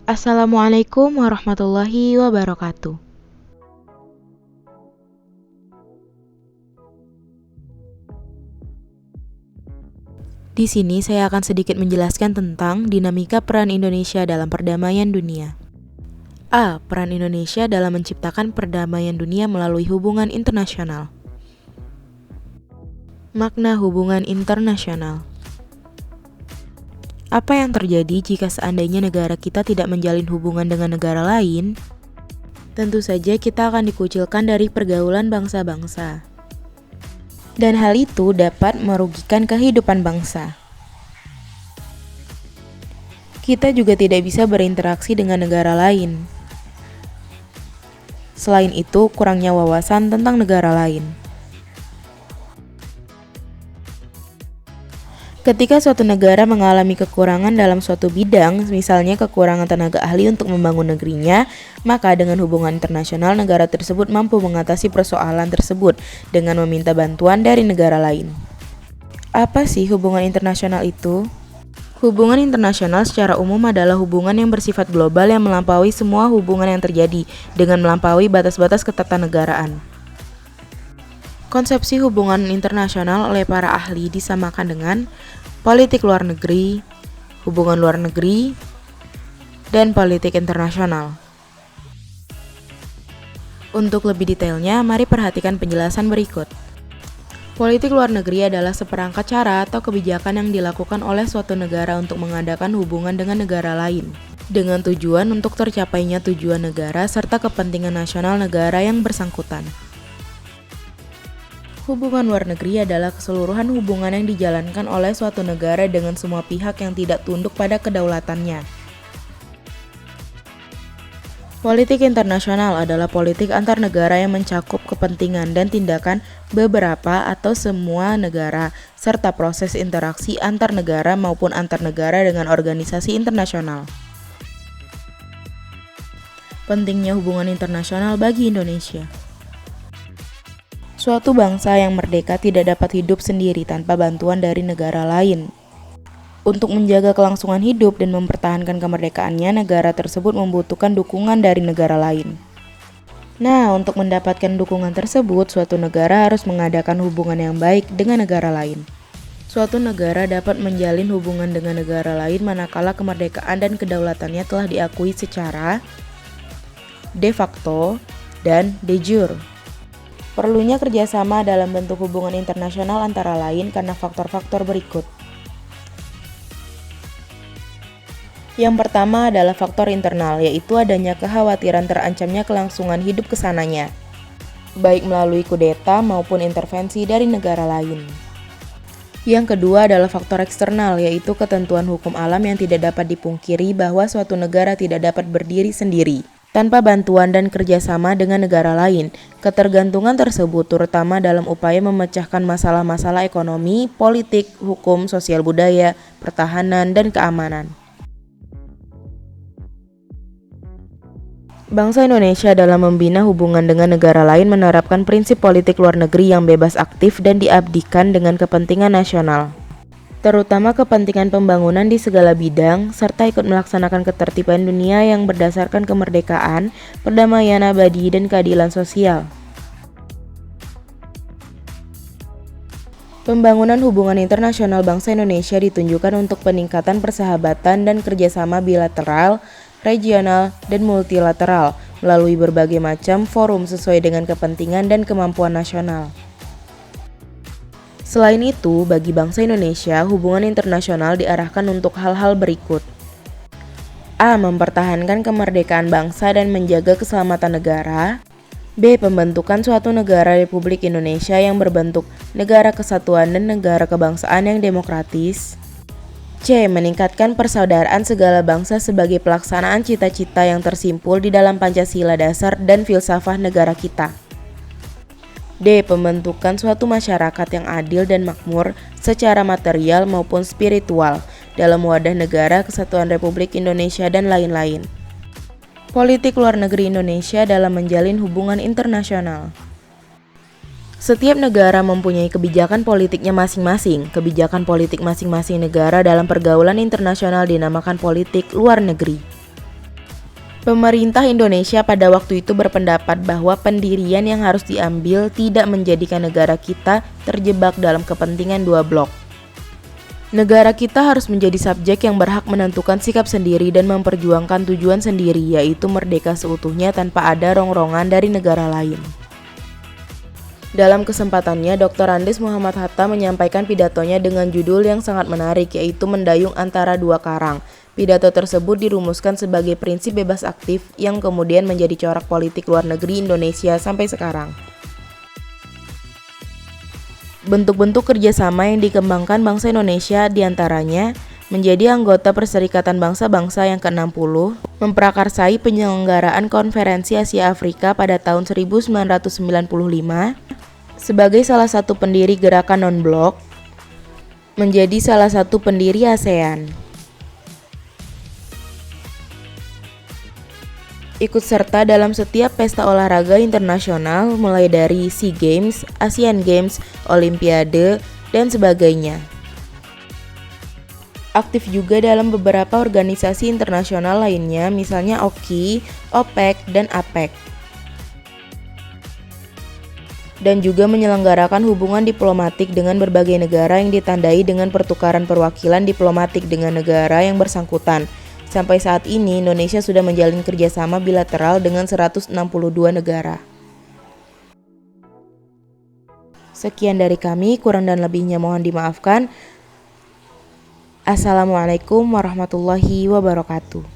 Assalamualaikum warahmatullahi wabarakatuh. Di sini saya akan sedikit menjelaskan tentang dinamika peran Indonesia dalam perdamaian dunia. A. Peran Indonesia dalam menciptakan perdamaian dunia melalui hubungan internasional. Makna hubungan internasional. Apa yang terjadi jika seandainya negara kita tidak menjalin hubungan dengan negara lain? Tentu saja kita akan dikucilkan dari pergaulan bangsa-bangsa. Dan hal itu dapat merugikan kehidupan bangsa. Kita juga tidak bisa berinteraksi dengan negara lain. Selain itu, kurangnya wawasan tentang negara lain. Ketika suatu negara mengalami kekurangan dalam suatu bidang, misalnya kekurangan tenaga ahli untuk membangun negerinya, maka dengan hubungan internasional negara tersebut mampu mengatasi persoalan tersebut dengan meminta bantuan dari negara lain. Apa sih hubungan internasional itu? Hubungan internasional secara umum adalah hubungan yang bersifat global yang melampaui semua hubungan yang terjadi dengan melampaui batas-batas ketatanegaraan. Konsepsi hubungan internasional oleh para ahli disamakan dengan politik luar negeri, hubungan luar negeri, dan politik internasional. Untuk lebih detailnya, mari perhatikan penjelasan berikut. Politik luar negeri adalah seperangkat cara atau kebijakan yang dilakukan oleh suatu negara untuk mengadakan hubungan dengan negara lain, dengan tujuan untuk tercapainya tujuan negara serta kepentingan nasional negara yang bersangkutan. Hubungan luar negeri adalah keseluruhan hubungan yang dijalankan oleh suatu negara dengan semua pihak yang tidak tunduk pada kedaulatannya. Politik internasional adalah politik antar negara yang mencakup kepentingan dan tindakan beberapa atau semua negara, serta proses interaksi antar negara maupun antar negara dengan organisasi internasional. Pentingnya hubungan internasional bagi Indonesia. Suatu bangsa yang merdeka tidak dapat hidup sendiri tanpa bantuan dari negara lain. Untuk menjaga kelangsungan hidup dan mempertahankan kemerdekaannya, negara tersebut membutuhkan dukungan dari negara lain. Nah, untuk mendapatkan dukungan tersebut, suatu negara harus mengadakan hubungan yang baik dengan negara lain. Suatu negara dapat menjalin hubungan dengan negara lain manakala kemerdekaan dan kedaulatannya telah diakui secara de facto dan de jure. Perlunya kerjasama dalam bentuk hubungan internasional antara lain karena faktor-faktor berikut. Yang pertama adalah faktor internal, yaitu adanya kekhawatiran terancamnya kelangsungan hidup kesananya, baik melalui kudeta maupun intervensi dari negara lain. Yang kedua adalah faktor eksternal, yaitu ketentuan hukum alam yang tidak dapat dipungkiri bahwa suatu negara tidak dapat berdiri sendiri tanpa bantuan dan kerjasama dengan negara lain. Ketergantungan tersebut terutama dalam upaya memecahkan masalah-masalah ekonomi, politik, hukum, sosial budaya, pertahanan, dan keamanan. Bangsa Indonesia dalam membina hubungan dengan negara lain menerapkan prinsip politik luar negeri yang bebas aktif dan diabdikan dengan kepentingan nasional, terutama kepentingan pembangunan di segala bidang, serta ikut melaksanakan ketertiban dunia yang berdasarkan kemerdekaan, perdamaian abadi, dan keadilan sosial. Pembangunan hubungan internasional bangsa Indonesia ditunjukkan untuk peningkatan persahabatan dan kerjasama bilateral, regional, dan multilateral melalui berbagai macam forum sesuai dengan kepentingan dan kemampuan nasional. Selain itu, bagi bangsa Indonesia, hubungan internasional diarahkan untuk hal-hal berikut. A. Mempertahankan kemerdekaan bangsa dan menjaga keselamatan negara. B. Pembentukan suatu negara Republik Indonesia yang berbentuk negara kesatuan dan negara kebangsaan yang demokratis. C. Meningkatkan persaudaraan segala bangsa sebagai pelaksanaan cita-cita yang tersimpul di dalam Pancasila dasar dan filsafah negara kita. D. Pembentukan suatu masyarakat yang adil dan makmur secara material maupun spiritual dalam wadah negara kesatuan Republik Indonesia dan lain-lain. Politik luar negeri Indonesia dalam menjalin hubungan internasional. Setiap negara mempunyai kebijakan politiknya masing-masing. Kebijakan politik masing-masing negara dalam pergaulan internasional dinamakan politik luar negeri. Pemerintah Indonesia pada waktu itu berpendapat bahwa pendirian yang harus diambil tidak menjadikan negara kita terjebak dalam kepentingan dua blok. Negara kita harus menjadi subjek yang berhak menentukan sikap sendiri dan memperjuangkan tujuan sendiri, yaitu merdeka seutuhnya tanpa ada rongrongan dari negara lain. Dalam kesempatannya, Dr. Andes Muhammad Hatta menyampaikan pidatonya dengan judul yang sangat menarik, yaitu Mendayung Antara Dua Karang. Pidato tersebut dirumuskan sebagai prinsip bebas aktif yang kemudian menjadi corak politik luar negeri Indonesia sampai sekarang. Bentuk-bentuk kerjasama yang dikembangkan bangsa Indonesia diantaranya menjadi anggota Perserikatan Bangsa-Bangsa yang ke-60, memprakarsai penyelenggaraan Konferensi Asia Afrika pada tahun 1995, sebagai salah satu pendiri gerakan non-blok, menjadi salah satu pendiri ASEAN. Ikut serta dalam setiap pesta olahraga internasional mulai dari SEA Games, Asian Games, Olimpiade, dan sebagainya. Aktif juga dalam beberapa organisasi internasional lainnya, misalnya OKI, OPEC, dan APEC. Dan juga menyelenggarakan hubungan diplomatik dengan berbagai negara yang ditandai dengan pertukaran perwakilan diplomatik dengan negara yang bersangkutan. Sampai saat ini, Indonesia sudah menjalin kerjasama bilateral dengan 162 negara. Sekian dari kami, kurang dan lebihnya mohon dimaafkan. Assalamualaikum warahmatullahi wabarakatuh.